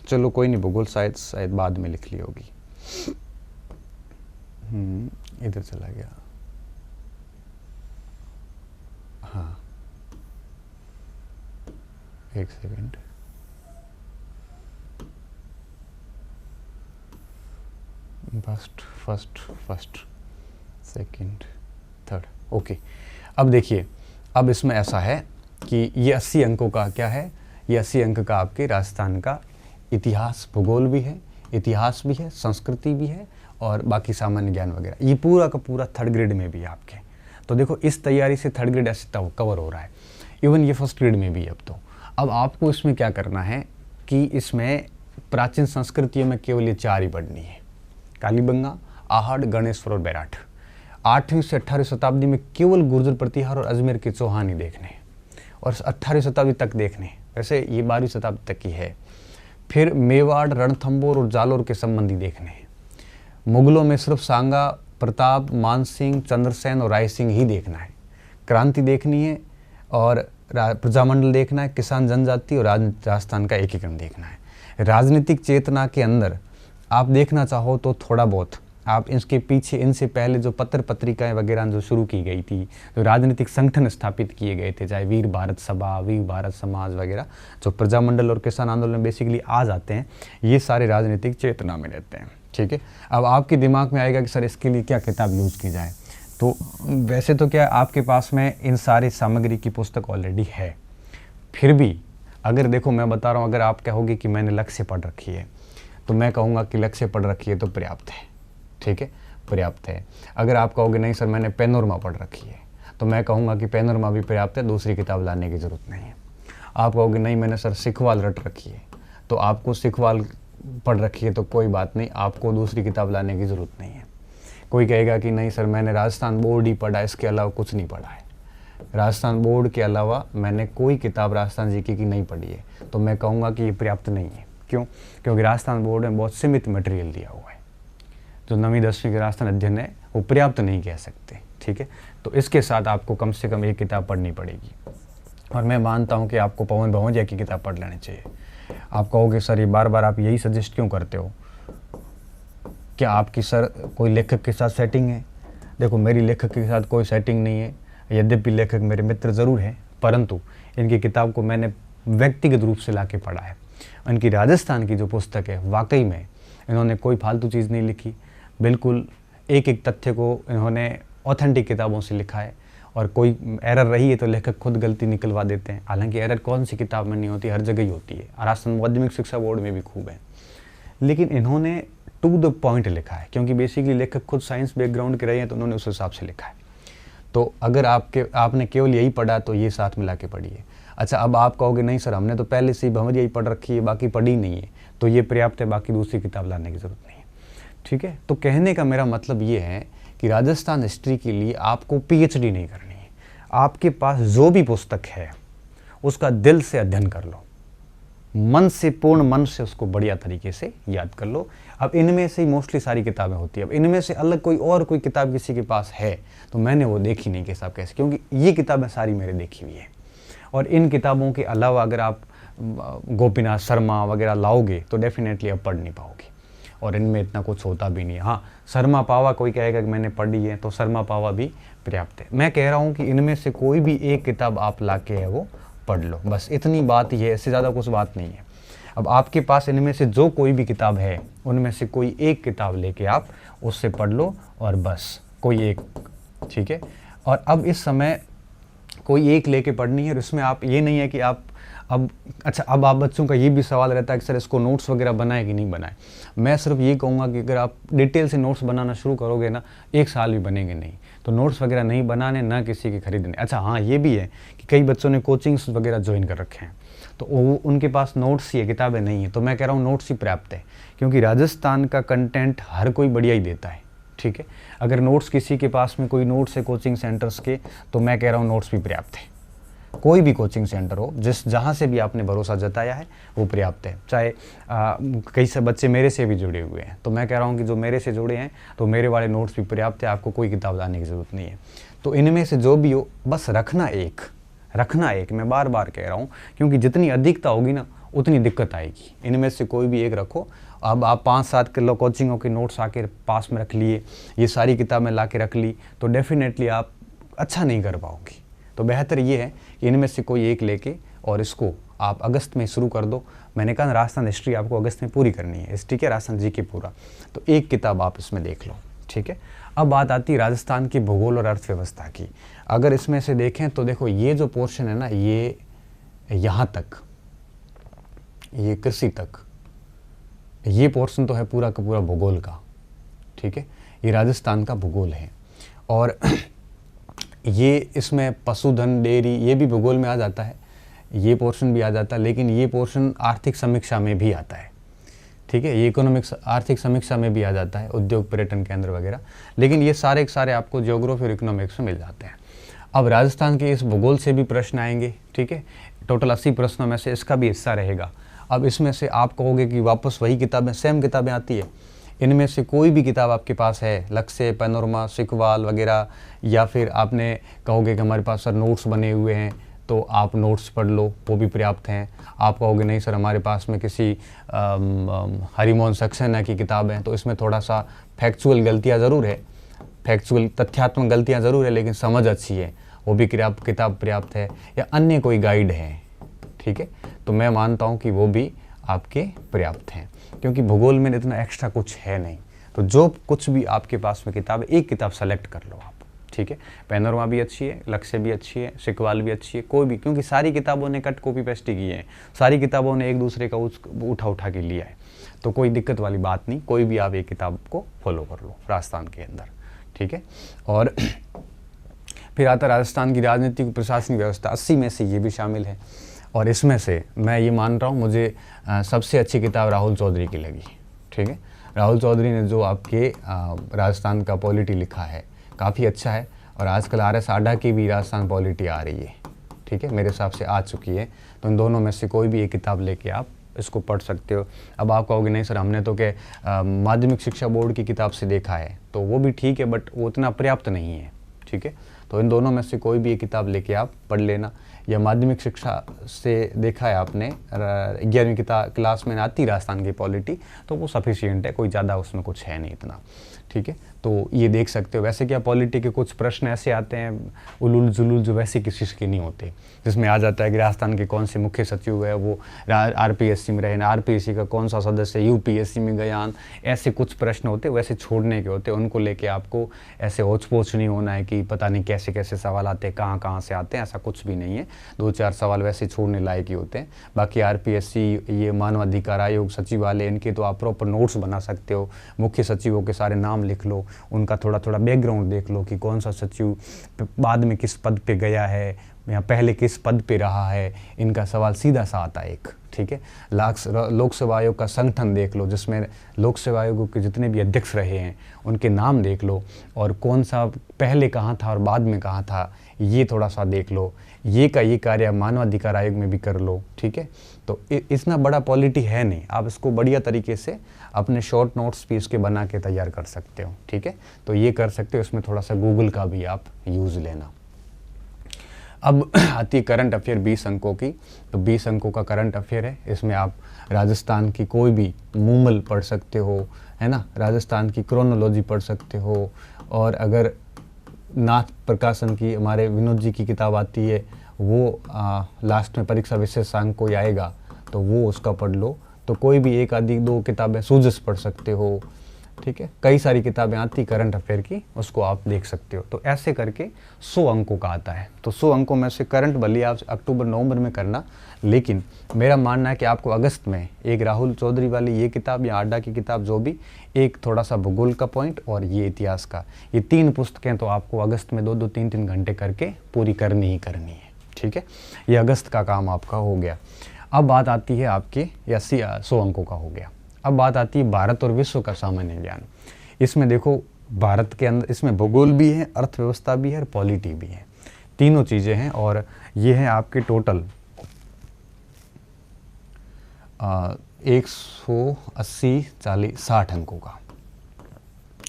चलो कोई नहीं, भूगोल शायद बाद में लिख ली होगी। इधर चला गया। हाँ एक second, first second third, okay. अब देखिए, अब इसमें ऐसा है कि ये 80 अंकों का क्या है? ये 80 अंक का आपके राजस्थान का इतिहास, भूगोल भी है, इतिहास भी है, संस्कृति भी है, और बाकी सामान्य ज्ञान वगैरह। ये पूरा का पूरा 3rd ग्रेड में भी है आपके। तो देखो इस तैयारी से 3rd ग्रेड ऐसे कवर हो रहा है। इवन ये 1st ग्रेड में भी है। अब आपको इसमें क्या करना है कि इसमें प्राचीन संस्कृतियों में केवल ये 4 ही पढ़नी है: कालीबंगा, आहड़, गणेश्वर और बैराठ। 8वीं से 18वीं शताब्दी में केवल गुर्जर प्रतिहार और अजमेर के चौहान ही देखने, और 18वीं शताब्दी तक देखने। वैसे ये 12वीं शताब्दी तक की है। फिर मेवाड़, रणथंबोर और जालोर के संबंधी देखने। मुगलों में सिर्फ सांगा, प्रताप, मानसिंह, चंद्रसेन और राय सिंह ही देखना है। क्रांति देखनी है, और प्रजामंडल देखना है, किसान जनजाति और राजस्थान का एकीकरण देखना है। राजनीतिक चेतना के अंदर आप देखना चाहो तो थोड़ा बहुत आप इसके पीछे, इनसे पहले जो पत्र पत्रिकाएं वगैरह जो शुरू की गई थी, जो राजनीतिक संगठन स्थापित किए गए थे, चाहे वीर भारत सभा, वीर भारत समाज वगैरह, जो प्रजामंडल और किसान आंदोलन में बेसिकली आ जाते हैं, ये सारे राजनीतिक चेतना में रहते हैं, ठीक है। अब आपके दिमाग में आएगा कि सर इसके लिए क्या किताब यूज़ की जाए। तो वैसे तो क्या आपके पास में इन सारी सामग्री की पुस्तक ऑलरेडी है, फिर भी अगर देखो मैं बता रहा हूँ, अगर आप कहोगे कि मैंने लक्ष्य पढ़ रखी है, तो मैं कहूँगा कि लक्ष्य पढ़ रखी है तो पर्याप्त है, ठीक है, पर्याप्त है। अगर आप कहोगे नहीं सर मैंने पैनोरमा पढ़ रखी है, तो मैं कहूँगा कि पैनोरमा भी पर्याप्त है, दूसरी किताब लाने की ज़रूरत नहीं है। आप कहोगे नहीं मैंने सर सिखवाल रट रखी है, तो आपको सिखवाल पढ़ रखी है तो कोई बात नहीं, आपको दूसरी किताब लाने की ज़रूरत नहीं है। कोई कहेगा कि नहीं सर मैंने राजस्थान बोर्ड ही पढ़ा, इसके अलावा कुछ नहीं पढ़ा है, राजस्थान बोर्ड के अलावा मैंने कोई किताब राजस्थान जीके की नहीं पढ़ी है, तो मैं कहूँगा कि ये पर्याप्त नहीं है। क्यों? क्योंकि राजस्थान बोर्ड में बहुत सीमित मटेरियल दिया हुआ है। जो 9वीं 10वीं के राजस्थान अध्ययन है वो पर्याप्त नहीं कह सकते, ठीक है। तो इसके साथ आपको कम से कम एक किताब पढ़नी पड़ेगी, और मैं मानता हूँ कि आपको पवन भवजिया की किताब पढ़ लेनी चाहिए। आप कहोगे सर ये बार बार आप यही सजेस्ट क्यों करते हो, क्या आपकी सर कोई लेखक के साथ सेटिंग है? देखो मेरी लेखक के साथ कोई सेटिंग नहीं है, यद्यपि लेखक मेरे मित्र ज़रूर हैं, परंतु इनकी किताब को मैंने व्यक्तिगत रूप से लाके पढ़ा है। इनकी राजस्थान की जो पुस्तक है वाकई में इन्होंने कोई फालतू चीज़ नहीं लिखी, बिल्कुल एक एक तथ्य को इन्होंने ऑथेंटिक किताबों से लिखा है, और कोई एरर रही है तो लेखक खुद गलती निकलवा देते हैं। हालांकि एरर कौन सी किताब में नहीं होती, हर जगह ही होती है, राजस्थान माध्यमिक शिक्षा बोर्ड में भी खूब है, लेकिन इन्होंने टू द पॉइंट लिखा है, क्योंकि बेसिकली लेखक खुद साइंस बैकग्राउंड के रहे हैं तो उन्होंने उस हिसाब से लिखा है। तो अगर आपने केवल यही पढ़ा तो ये साथ मिला के पढ़िए। अच्छा, अब आप कहोगे नहीं सर हमने तो पहले से ही भंवरिया ही पढ़ रखी है, बाकी पढ़ी नहीं है, तो ये पर्याप्त है, बाकी दूसरी किताब लाने की ज़रूरत नहीं है, ठीक है। तो कहने का मेरा मतलब ये है कि राजस्थान हिस्ट्री के लिए आपको पीएचडी नहीं करनी है, आपके पास जो भी पुस्तक है उसका दिल से अध्ययन कर लो, मन से, पूर्ण मन से उसको बढ़िया तरीके से याद कर लो। अब इनमें से ही मोस्टली सारी किताबें होती है, अब इनमें से अलग कोई किताब किसी के पास है तो मैंने वो देखी नहीं कि साहब कैसे, क्योंकि ये किताबें सारी मेरे देखी हुई है। और इन किताबों के अलावा अगर आप गोपीनाथ शर्मा वगैरह लाओगे तो डेफिनेटली आप पढ़ नहीं पाओगे, और इनमें इतना कुछ होता भी नहीं है। हाँ, शर्मा पावा कोई कहेगा कि मैंने पढ़ी है, तो शर्मा पावा भी पर्याप्त है। मैं कह रहा हूँ कि इनमें से कोई भी एक किताब आप ला के है वो पढ़ लो, बस इतनी बात ही है, इससे ज़्यादा कुछ बात नहीं है। अब आपके पास इनमें से जो कोई भी किताब है उनमें से कोई एक किताब लेके आप उससे पढ़ लो, और बस कोई एक, ठीक है। और अब इस समय कोई एक लेके पढ़नी है, और इसमें आप ये नहीं है कि आप अब आप बच्चों का ये भी सवाल रहता है कि सर इसको नोट्स वगैरह बनाए कि नहीं बनाए। मैं सिर्फ ये कहूँगा कि अगर आप डिटेल से नोट्स बनाना शुरू करोगे ना, 1 साल भी बनेंगे नहीं, तो नोट्स वगैरह नहीं बनाने, ना किसी के खरीदने। अच्छा हाँ, ये भी है कि कई बच्चों ने कोचिंग्स वगैरह ज्वाइन कर रखे हैं, तो वो उनके पास नोट्स ही है, किताबें नहीं है, तो मैं कह रहा हूँ नोट्स ही पर्याप्त है, क्योंकि राजस्थान का कंटेंट हर कोई बढ़िया ही देता है, ठीक है। अगर नोट्स किसी के पास में कोई नोट्स है कोचिंग सेंटर्स के, तो मैं कह रहा हूँ नोट्स भी पर्याप्त है। कोई भी कोचिंग सेंटर हो, जहाँ से भी आपने भरोसा जताया है वो पर्याप्त है। चाहे कई से बच्चे मेरे से भी जुड़े हुए हैं, तो मैं कह रहा हूँ कि जो मेरे से जुड़े हैं तो मेरे वाले नोट्स भी पर्याप्त है, आपको कोई किताब लाने की ज़रूरत नहीं है। तो इनमें से जो भी हो बस रखना एक, मैं बार बार कह रहा हूँ, क्योंकि जितनी अधिकता होगी ना उतनी दिक्कत आएगी। इनमें से कोई भी एक रखो। अब आप 5-7 किलो कोचिंगों के नोट्स आके पास में रख लिए, ये सारी किताबें ला के रख ली, तो डेफिनेटली आप अच्छा नहीं कर पाओगे। तो बेहतर ये है कि इनमें से कोई एक लेके और इसको आप अगस्त में शुरू कर दो। मैंने कहा राजस्थान हिस्ट्री आपको अगस्त में पूरी करनी है, ठीक है, राजस्थान जीके पूरा, तो एक किताब आप इसमें देख लो, ठीक है। अब बात आती है राजस्थान की भूगोल और अर्थव्यवस्था की। अगर इसमें से देखें तो देखो ये जो पोर्शन है ना, ये यहाँ तक, ये कृषि तक, ये पोर्शन तो है पूरा का पूरा भूगोल का, ठीक है, ये राजस्थान का भूगोल है। और ये इसमें पशुधन, डेयरी, ये भी भूगोल में आ जाता है, ये पोर्शन भी आ जाता है, लेकिन ये पोर्शन आर्थिक समीक्षा में भी आता है, ठीक है, ये इकोनॉमिक्स आर्थिक समीक्षा में भी आ जाता है, उद्योग पर्यटन केंद्र वगैरह, लेकिन ये सारे के सारे आपको ज्योग्राफी और इकोनॉमिक्स में मिल जाते हैं। अब राजस्थान के इस भूगोल से भी प्रश्न आएंगे, ठीक है, टोटल 80 प्रश्नों में से इसका भी हिस्सा रहेगा। अब इसमें से आप कहोगे कि वापस वही किताबें, सेम किताबें आती है, इनमें से कोई भी किताब आपके पास है, लक्ष्य, पैनोरमा, सिखवाल वगैरह, या फिर आपने कहोगे कि हमारे पास सर नोट्स बने हुए हैं तो आप नोट्स पढ़ लो, वो भी पर्याप्त हैं। आप कहोगे नहीं सर हमारे पास में किसी हरिमोहन सक्सेना की किताब है, तो इसमें थोड़ा सा फैक्चुअल गलतियाँ ज़रूर है, फैक्चुअल तथ्यात्मक गलतियाँ ज़रूर है, लेकिन समझ अच्छी है, वो भी किताब पर्याप्त है। या अन्य कोई गाइड है, ठीक है, तो मैं मानता हूँ कि वो भी आपके पर्याप्त हैं, क्योंकि भूगोल में इतना एक्स्ट्रा कुछ है नहीं। तो जो कुछ भी आपके पास में किताब है, एक किताब सेलेक्ट कर लो आप, ठीक है। पैनोरमा भी अच्छी है, लक्ष्य भी अच्छी है, सिखवाल भी अच्छी है, कोई भी, क्योंकि सारी किताबों ने कट कॉपी पेस्ट की है, सारी किताबों ने एक दूसरे का उठा के लिया है, तो कोई दिक्कत वाली बात नहीं, कोई भी आप एक किताब को फॉलो कर लो राजस्थान के अंदर, ठीक है। और फिर आता है राजस्थान की राजनीतिक प्रशासनिक व्यवस्था, 80 में से ये भी शामिल है। और इसमें से मैं ये मान रहा हूँ, मुझे सबसे अच्छी किताब राहुल चौधरी की लगी। ठीक है, राहुल चौधरी ने जो आपके राजस्थान का पॉलिटी लिखा है काफ़ी अच्छा है। और आजकल RS आडा की भी राजस्थान पॉलिटी आ रही है, ठीक है, मेरे हिसाब से आ चुकी है। तो इन दोनों में से कोई भी एक किताब लेके आप इसको पढ़ सकते हो। अब आप कहोगे नहीं सर हमने तो क्या माध्यमिक शिक्षा बोर्ड की किताब से देखा है, तो वो भी ठीक है, बट वो उतना पर्याप्त नहीं है। ठीक है, तो इन दोनों में से कोई भी एक किताब लेके आप पढ़ लेना। या माध्यमिक शिक्षा से देखा है आपने, 11वीं क्लास में आती राजस्थान की पॉलिटी, तो वो सफिशिएंट है, कोई ज़्यादा उसमें कुछ है नहीं इतना। ठीक है, तो ये देख सकते हो। वैसे क्या पॉलिटी के कुछ प्रश्न ऐसे आते हैं उलूल जुलूल जो वैसे किसी के नहीं होते, जिसमें आ जाता है कि राजस्थान के कौन से मुख्य सचिव है वो RPSC में रहे ना, RPSC का कौन सा सदस्य UPSC में गया, ऐसे कुछ प्रश्न होते वैसे छोड़ने के होते। उनको लेके आपको ऐसे होच पोच नहीं होना है कि पता नहीं कैसे कैसे सवाल आते हैं, कहाँ से आते हैं, ऐसा कुछ भी नहीं है। 2-4 सवाल वैसे छोड़ने लायक ही होते हैं। बाकी RPSC, ये मानवाधिकार आयोग, सचिवालय, इनके तो आप प्रॉपर नोट्स बना सकते हो। मुख्य सचिवों के सारे नाम लिख लो, उनका थोड़ा थोड़ा बैकग्राउंड देख लो कि कौन सा सचिव बाद में किस पद पे गया है या पहले किस पद पे रहा है। इनका सवाल सीधा सा आता है एक। ठीक है, लोक सेवा आयोग का संगठन देख लो, जिसमें लोक सेवा आयोग के जितने भी अध्यक्ष रहे हैं उनके नाम देख लो, और कौन सा पहले कहाँ था और बाद में कहाँ था ये थोड़ा सा देख लो। ये कार्य मानवाधिकार आयोग में भी कर लो। ठीक है, तो इतना बड़ा पॉलिटी है नहीं, आप इसको बढ़िया तरीके से अपने शॉर्ट नोट्स भी इसके बना के तैयार कर सकते हो। ठीक है, तो ये कर सकते हो। इसमें थोड़ा सा गूगल का भी आप यूज़ लेना। अब आती है करंट अफेयर 20 अंकों की। तो 20 अंकों का करंट अफेयर है। इसमें आप राजस्थान की कोई भी मूमल पढ़ सकते हो, है ना, राजस्थान की क्रोनोलॉजी पढ़ सकते हो। और अगर नाथ प्रकाशन की हमारे विनोद जी की किताब आती है, वो लास्ट में परीक्षा विशेषांक कोई आएगा तो वो उसका पढ़ लो। तो कोई भी एक आधी 2 किताबें सूजस पढ़ सकते हो। ठीक है, कई सारी किताबें आती करंट अफेयर की, उसको आप देख सकते हो। तो ऐसे करके 100 अंकों का आता है। तो 100 अंकों में से करंट भले आप अक्टूबर नवंबर में करना, लेकिन मेरा मानना है कि आपको अगस्त में एक राहुल चौधरी वाली ये किताब या आडा की किताब, जो भी, एक थोड़ा सा भूगोल का पॉइंट और ये इतिहास का, ये 3 पुस्तकें तो आपको अगस्त में 2-2, 3-3 घंटे करके पूरी करनी ही करनी है। ठीक है, ये अगस्त का काम आपका हो गया। अब बात आती है आपके 100 अंकों का हो गया। अब बात आती है भारत और विश्व का सामान्य ज्ञान। इसमें देखो, भारत के अंदर इसमें भूगोल भी है, अर्थव्यवस्था भी है और पॉलिटी भी है, तीनों चीज़ें हैं। और ये है आपके टोटल 180, 40, 60 अंकों का।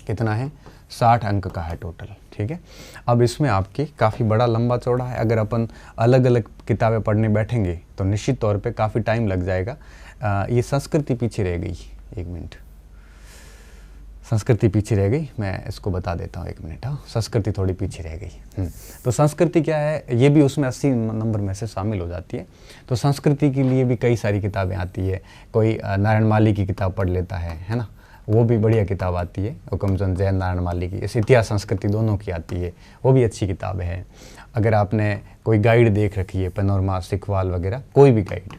कितना है? 60 अंक का है टोटल। ठीक है, अब इसमें आपकी काफ़ी बड़ा लंबा चौड़ा है। अगर अपन अलग अलग किताबें पढ़ने बैठेंगे तो निश्चित तौर पे काफ़ी टाइम लग जाएगा। ये संस्कृति पीछे रह गई, 1 मिनट, संस्कृति पीछे रह गई, मैं इसको बता देता हूँ 1 मिनट। हाँ, संस्कृति थोड़ी पीछे रह गई। तो संस्कृति क्या है, ये भी उसमें 80 नंबर में से शामिल हो जाती है। तो संस्कृति के लिए भी कई सारी किताबें आती है। कोई नारायण माली की किताब पढ़ लेता है ना, वो भी बढ़िया किताब आती है। हुकमचंद जैन, नारायण माली की, इस इतिहास संस्कृति दोनों की आती है, वो भी अच्छी किताब है। अगर आपने कोई गाइड देख रखी है, पैनोरमा, सिखवाल वगैरह, कोई भी गाइड,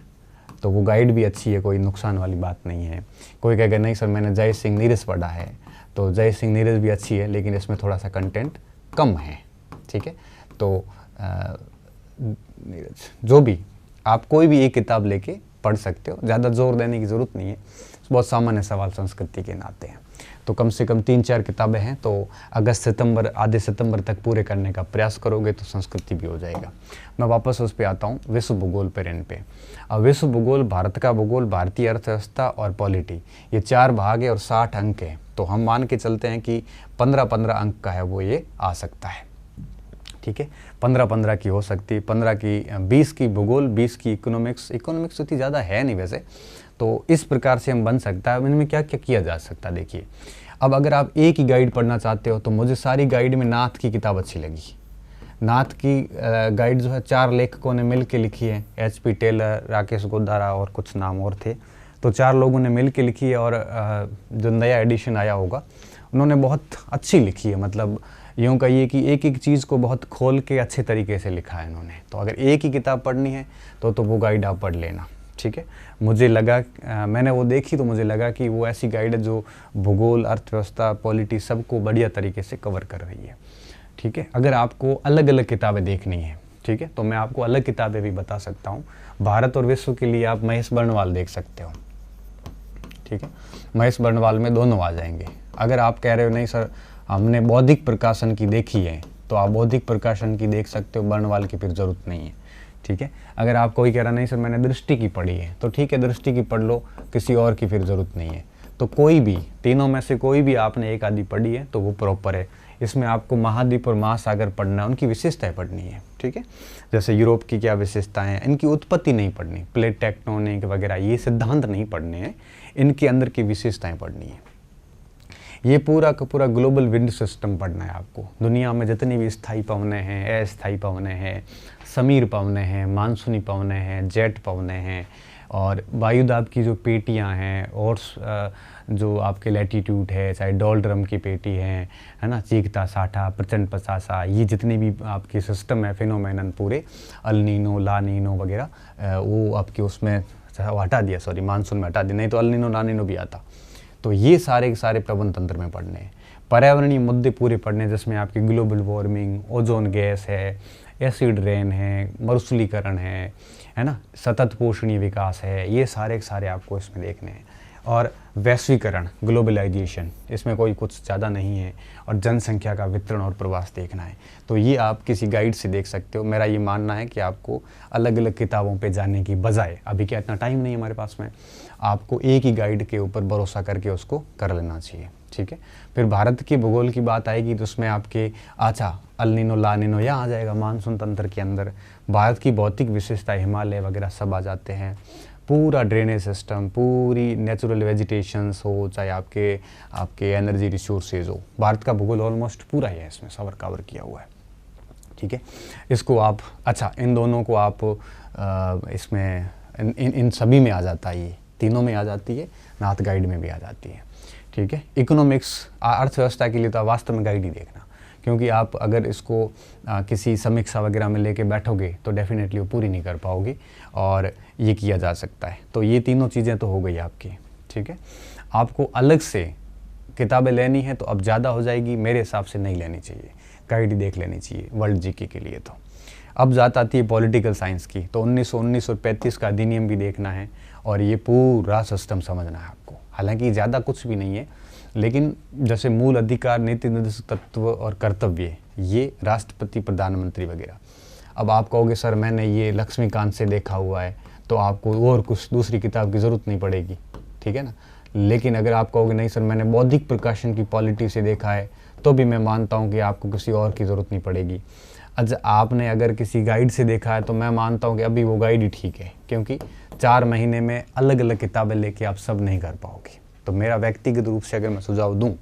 तो वो गाइड भी अच्छी है, कोई नुकसान वाली बात नहीं है। कोई कहेगा नहीं सर मैंने जय सिंह नीरज पढ़ा है, तो जय सिंह नीरज भी अच्छी है, लेकिन इसमें थोड़ा सा कंटेंट कम है। ठीक है, तो नीरज, जो भी, आप कोई भी एक किताब लेके पढ़ सकते हो, ज़्यादा जोर देने की ज़रूरत नहीं है। बहुत सामान्य सवाल संस्कृति के नाते हैं। तो कम से कम 3-4 किताबें हैं, तो अगस्त सितंबर, आधे सितंबर तक पूरे करने का प्रयास करोगे तो संस्कृति भी हो जाएगा। मैं वापस उस पर आता हूँ, विश्व भूगोल पर एन पे। अब विश्व भूगोल, भारत का भूगोल, भारतीय अर्थव्यवस्था और पॉलिटी, ये 4 भाग है और 60 अंक है। तो हम मान के चलते हैं कि 15-15 अंक का है वो ये आ सकता है। ठीक है, 15-15 की हो सकती है, 15 की, 20 की भूगोल, 20 की इकोनॉमिक्स उतनी ज़्यादा है नहीं वैसे। तो इस प्रकार से हम बन सकता है। इनमें क्या क्या किया जा सकता है, देखिए। अब अगर आप एक ही गाइड पढ़ना चाहते हो तो मुझे सारी गाइड में नाथ की किताब अच्छी लगी। नाथ की गाइड जो है 4 लेखकों ने मिल के लिखी है, HP टेलर, राकेश गोदारा और कुछ नाम और थे। तो 4 लोगों ने मिल के लिखी है, और जो नया एडिशन आया होगा उन्होंने बहुत अच्छी लिखी है। मतलब यूँ कहिए कि एक एक चीज़ को बहुत खोल के अच्छे तरीके से लिखा है इन्होंने। तो अगर एक ही किताब पढ़नी है तो वो गाइड आप पढ़ लेना। ठीक है, मुझे लगा, मैंने वो देखी तो मुझे लगा कि वो ऐसी गाइड है जो भूगोल, अर्थव्यवस्था, पॉलिटी सबको बढ़िया तरीके से कवर कर रही है। ठीक है। अगर आपको अलग अलग किताबें देखनी है, ठीक है, तो मैं आपको अलग किताबें भी बता सकता हूँ। भारत और विश्व के लिए आप महेश बर्णवाल देख सकते हो, ठीक है। महेश बर्णवाल में दोनों आ जाएंगे। अगर आप कह रहे हो नहीं सर हमने बौद्धिक प्रकाशन की देखी है, तो आप बौद्धिक प्रकाशन की देख सकते हो, बर्णवाल की फिर ज़रूरत नहीं है, ठीक है। अगर आप कोई कह रहा नहीं सर मैंने दृष्टि की पढ़ी है, तो ठीक है दृष्टि की पढ़ लो, किसी और की फिर ज़रूरत नहीं है। तो कोई भी तीनों में से कोई भी आपने एक आदि पढ़ी है तो वो प्रॉपर है। इसमें आपको महाद्वीप और महासागर पढ़ना है, उनकी विशेषताएं पढ़नी है, ठीक है। जैसे यूरोप की क्या विशेषताएं हैं, इनकी उत्पत्ति नहीं पढ़नी, प्लेट टेक्टोनिक वगैरह ये सिद्धांत नहीं पढ़ने हैं, इनके अंदर की विशेषताएं पढ़नी है। ये पूरा का पूरा ग्लोबल विंड सिस्टम पढ़ना है आपको। दुनिया में जितनी भी स्थायी पवनें हैं, अस्थायी पवनें हैं, समीर पवनें हैं, मानसूनी पवनें हैं, जेट पवनें हैं, और वायुदाब की जो पेटियां हैं, और जो आपके लैटीट्यूड है, चाहे डोलड्रम की पेटी है ना, चीखता साठा, प्रचंड पचासा, ये जितने भी आपके सिस्टम है फिनोमेनन पूरे, अल नीनो, ला नीनो वगैरह, वो आपके उसमें हटा दिया, सॉरी मानसून में हटा दिया, नहीं तो अल नीनो ला नीनो भी आता। तो ये सारे के सारे प्रबंध तंत्र में पढ़ने हैं। पर्यावरणीय मुद्दे पूरे पढ़ने, जिसमें आपकी ग्लोबल वार्मिंग, ओजोन गैस है, एसिड रेन है, मरुस्थलीकरण है ना, सतत पोषणीय विकास है, ये सारे के सारे आपको इसमें देखने हैं। और वैश्वीकरण, ग्लोबलाइजेशन, इसमें कोई कुछ ज़्यादा नहीं है, और जनसंख्या का वितरण और प्रवास देखना है। तो ये आप किसी गाइड से देख सकते हो। मेरा ये मानना है कि आपको अलग अलग किताबों पे जाने की बजाय, अभी क्या इतना टाइम नहीं है हमारे पास में, आपको एक ही गाइड के ऊपर भरोसा करके उसको कर लेना चाहिए, ठीक है। फिर भारत के भूगोल की बात आएगी तो उसमें आपके अच्छा अल नीनो, ला नीनो यहाँ आ जाएगा। मानसून तंत्र के अंदर भारत की भौतिक विशेषता, हिमालय वगैरह सब आ जाते हैं। पूरा ड्रेनेज सिस्टम, पूरी नेचुरल वेजिटेशंस हो, चाहे आपके एनर्जी रिसोर्सेज हो, भारत का भूगोल ऑलमोस्ट पूरा ही है, इसमें कवर किया हुआ है, ठीक है। इसको आप अच्छा इन दोनों को आप इसमें इन सभी में आ जाता है, ये तीनों में आ जाती है, नाथ गाइड में भी आ जाती है, ठीक है। इकोनॉमिक्स, अर्थव्यवस्था के लिए तो वास्तव में गाइड ही देखना, क्योंकि आप अगर इसको किसी समीक्षा वगैरह में लेके बैठोगे तो डेफिनेटली वो पूरी नहीं कर पाओगे, और ये किया जा सकता है। तो ये तीनों चीज़ें तो हो गई आपकी, ठीक है। आपको अलग से किताबें लेनी है तो अब ज़्यादा हो जाएगी, मेरे हिसाब से नहीं लेनी चाहिए, गाइड ही देख लेनी चाहिए वर्ल्ड जीके के लिए। तो अब बात आती है पॉलिटिकल साइंस की, तो 1919 और 35 का अधिनियम भी देखना है, और ये पूरा सिस्टम समझना है आपको। हालांकि ज़्यादा कुछ भी नहीं है, लेकिन जैसे मूल अधिकार, नीति निर्देशक तत्व और कर्तव्य, ये राष्ट्रपति, प्रधानमंत्री वगैरह। अब आप कहोगे सर मैंने ये लक्ष्मीकांत से देखा हुआ है, तो आपको और कुछ दूसरी किताब की ज़रूरत नहीं पड़ेगी, ठीक है ना। लेकिन अगर आप कहोगे नहीं सर मैंने बौद्धिक प्रकाशन की पॉलिटी से देखा है, तो भी मैं मानता हूँ कि आपको किसी और की ज़रूरत नहीं पड़ेगी। अच्छा आपने अगर किसी गाइड से देखा है तो मैं मानता हूँ कि अभी वो गाइड ही ठीक है, क्योंकि 4 महीने में अलग अलग किताबें लेके आप सब नहीं कर पाओगे। तो मेरा व्यक्तिगत रूप से अगर मैं सुझाव दूँ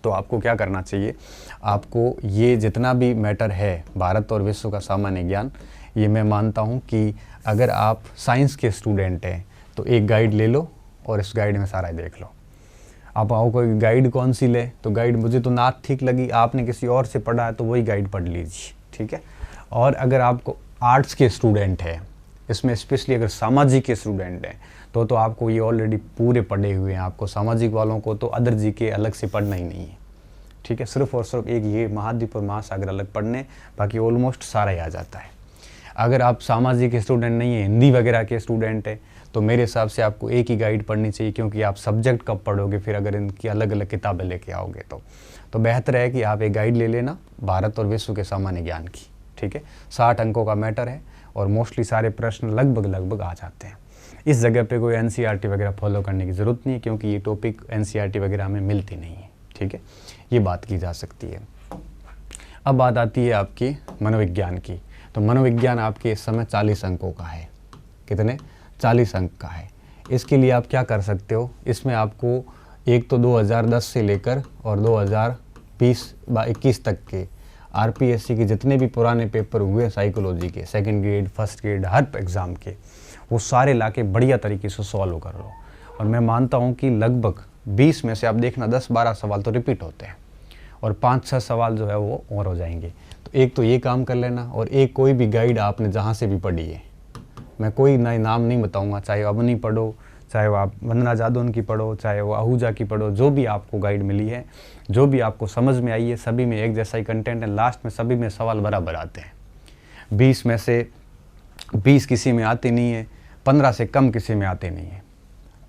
तो आपको क्या करना चाहिए, आपको ये जितना भी मैटर है भारत और विश्व का सामान्य ज्ञान, ये मैं मानता हूँ कि अगर आप साइंस के स्टूडेंट हैं तो एक गाइड ले लो और इस गाइड में सारा देख लो। आप आओ कोई गाइड कौन सी ले, तो गाइड मुझे तो नाथ ठीक लगी, आपने किसी और से पढ़ा है तो वही गाइड पढ़ लीजिए, ठीक है। और अगर आपको आर्ट्स के स्टूडेंट है, इसमें स्पेशली अगर सामाजिक के स्टूडेंट हैं तो आपको ये ऑलरेडी पूरे पढ़े हुए हैं। आपको सामाजिक वालों को तो अदर जी के अलग से पढ़ना ही नहीं है, ठीक है। सिर्फ और सिर्फ एक ये महाद्वीप और महासागर अलग पढ़ने, बाकी ऑलमोस्ट सारा ही आ जाता है। अगर आप सामाजिक के स्टूडेंट नहीं है, हिंदी वगैरह के स्टूडेंट है, तो मेरे हिसाब से आपको एक ही गाइड पढ़नी चाहिए, क्योंकि आप सब्जेक्ट कब पढ़ोगे फिर अगर इनकी अलग अलग किताबें लेके आओगे तो बेहतर है कि आप एक गाइड ले लेना भारत और विश्व के सामान्य ज्ञान की, ठीक है। 60 अंकों का मैटर है और मोस्टली सारे प्रश्न लगभग आ जाते हैं। इस जगह पे कोई एनसीईआरटी वगैरह फॉलो करने की ज़रूरत नहीं है, क्योंकि ये टॉपिक एनसीईआरटी वगैरह में मिलती नहीं है, ठीक है। ये बात की जा सकती है। अब बात आती है आपकी मनोविज्ञान की। तो मनोविज्ञान आपके इस समय 40 अंकों का है। कितने? 40 अंक का है। इसके लिए आप क्या कर सकते हो, इसमें आपको एक तो 2010 से लेकर और 2020-21 तक के आरपीएससी के जितने भी पुराने पेपर हुए साइकोलॉजी के, सेकंड ग्रेड, फर्स्ट ग्रेड, हर एग्ज़ाम के, वो सारे लाके बढ़िया तरीके से सॉल्व कर लो। और मैं मानता हूँ कि लगभग 20 में से आप देखना 10-12 सवाल तो रिपीट होते हैं, और 5-6 सवाल जो है वो और हो जाएंगे। तो एक तो ये काम कर लेना, और एक कोई भी गाइड आपने जहाँ से भी पढ़ी है, मैं कोई नए नाम नहीं बताऊँगा, चाहे अवनी पढ़ो, चाहे वो आप वंदना जादौन की पढ़ो, चाहे वो आहूजा की पढ़ो, जो भी आपको गाइड मिली है, जो भी आपको समझ में आई है, सभी में एक जैसा ही कंटेंट है। लास्ट में सभी में सवाल बराबर आते हैं। 20 में से 20 किसी में आते नहीं है, 15 से कम किसी में आते नहीं है,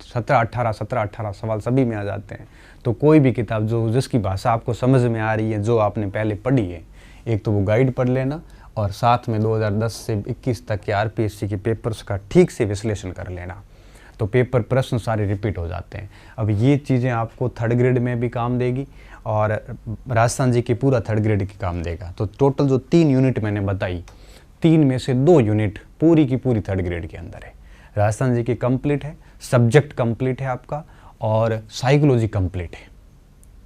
17-18 सवाल सभी में आ जाते हैं। तो कोई भी किताब जो जिसकी भाषा आपको समझ में आ रही है, जो आपने पहले पढ़ी है, एक तो वो गाइड पढ़ लेना और साथ में 2010 से 21 तक के आरपीएससी के पेपर्स का ठीक से विश्लेषण कर लेना। तो पेपर प्रश्न सारे रिपीट हो जाते हैं। अब ये चीज़ें आपको थर्ड ग्रेड में भी काम देगी और राजस्थान जी के पूरा थर्ड ग्रेड की काम देगा। तो टोटल जो 3 यूनिट मैंने बताई, 3 में से 2 यूनिट पूरी की पूरी थर्ड ग्रेड के अंदर है। राजस्थान जी की कंप्लीट है, सब्जेक्ट कंप्लीट है आपका, और साइकोलॉजी कंप्लीट है।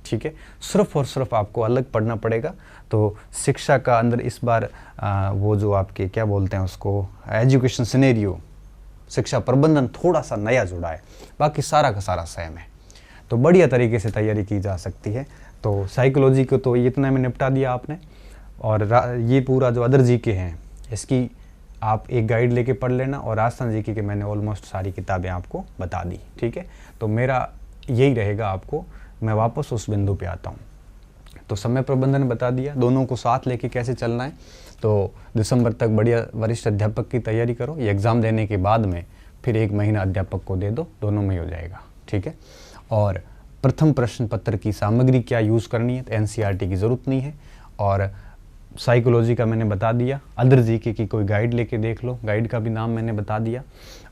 ठीक है, सिर्फ और सिर्फ आपको अलग पढ़ना पड़ेगा। तो शिक्षा का अंदर इस बार वो जो आपके क्या बोलते हैं उसको, एजुकेशन सिनेरियो, शिक्षा प्रबंधन थोड़ा सा नया जुड़ा है, बाकी सारा का सारा सेम है। तो बढ़िया तरीके से तैयारी की जा सकती है। तो साइकोलॉजी को तो इतना में निपटा दिया आपने, और ये पूरा जो अदर जीके हैं इसकी आप एक गाइड लेके पढ़ लेना, और राजस्थान जीके के मैंने ऑलमोस्ट सारी किताबें आपको बता दी। ठीक है, तो मेरा यही रहेगा आपको, मैं वापस उस बिंदु पे आता हूँ। तो समय प्रबंधन बता दिया, दोनों को साथ लेके कैसे चलना है। तो दिसंबर तक बढ़िया वरिष्ठ अध्यापक की तैयारी करो, ये एग्ज़ाम देने के बाद में फिर 1 महीना अध्यापक को दे दो, दोनों में हो जाएगा। ठीक है, और प्रथम प्रश्न पत्र की सामग्री क्या यूज़ करनी है, तो एनसीईआरटी की ज़रूरत नहीं है। और साइकोलॉजी का मैंने बता दिया, अदर जीके की कोई गाइड लेके देख लो, गाइड का भी नाम मैंने बता दिया,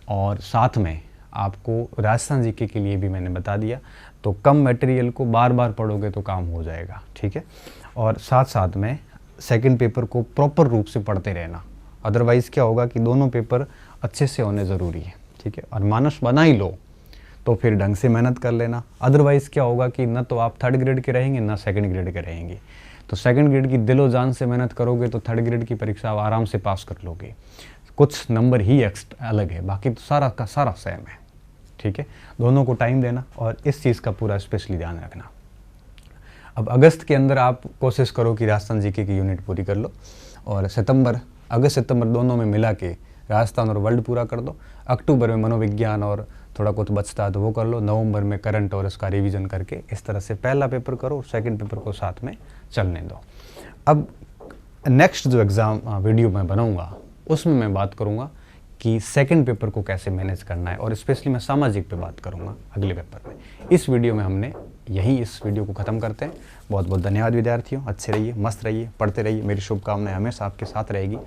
और साथ में आपको राजस्थान जीके के लिए भी मैंने बता दिया। तो कम मटेरियल को बार बार पढ़ोगे तो काम हो जाएगा। ठीक है, और साथ साथ में सेकंड पेपर को प्रॉपर रूप से पढ़ते रहना, अदरवाइज़ क्या होगा कि दोनों पेपर अच्छे से होने ज़रूरी है। ठीक है, और मानस बना ही लो तो फिर ढंग से मेहनत कर लेना, अदरवाइज़ क्या होगा कि न तो आप थर्ड ग्रेड के रहेंगे ना सेकंड ग्रेड के रहेंगे। तो सेकंड ग्रेड की दिलो जान से मेहनत करोगे तो थर्ड ग्रेड की परीक्षा आप आराम से पास कर लोगे। कुछ नंबर ही अलग है, बाकी तो सारा का सारा सेम है। ठीक है, दोनों को टाइम देना और इस चीज़ का पूरा स्पेशली ध्यान रखना। अब अगस्त के अंदर आप कोशिश करो कि राजस्थान जीके की यूनिट पूरी कर लो, और अगस्त सितंबर दोनों में मिला के राजस्थान और वर्ल्ड पूरा कर दो। अक्टूबर में मनोविज्ञान और थोड़ा कुछ बचता है तो वो कर लो। नवंबर में करंट और इसका रिवीजन करके इस तरह से पहला पेपर करो, सेकंड पेपर को साथ में चलने दो। अब नेक्स्ट जो एग्ज़ाम वीडियो मैं बनाऊंगा उसमें मैं बात करूंगा कि सेकंड पेपर को कैसे मैनेज करना है, और स्पेशली मैं सामाजिक पे बात करूंगा अगले पेपर में। इस वीडियो में हमने इस वीडियो को ख़त्म करते हैं। बहुत बहुत धन्यवाद विद्यार्थियों, अच्छे रहिए, मस्त रहिए, पढ़ते रहिए। मेरी शुभकामनाएं हमेशा आपके साथ रहेगी।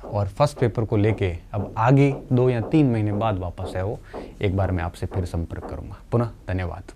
और फर्स्ट पेपर को लेके अब आगे 2 या 3 महीने बाद वापस है वो, एक बार मैं आपसे फिर संपर्क करूँगा। पुनः धन्यवाद।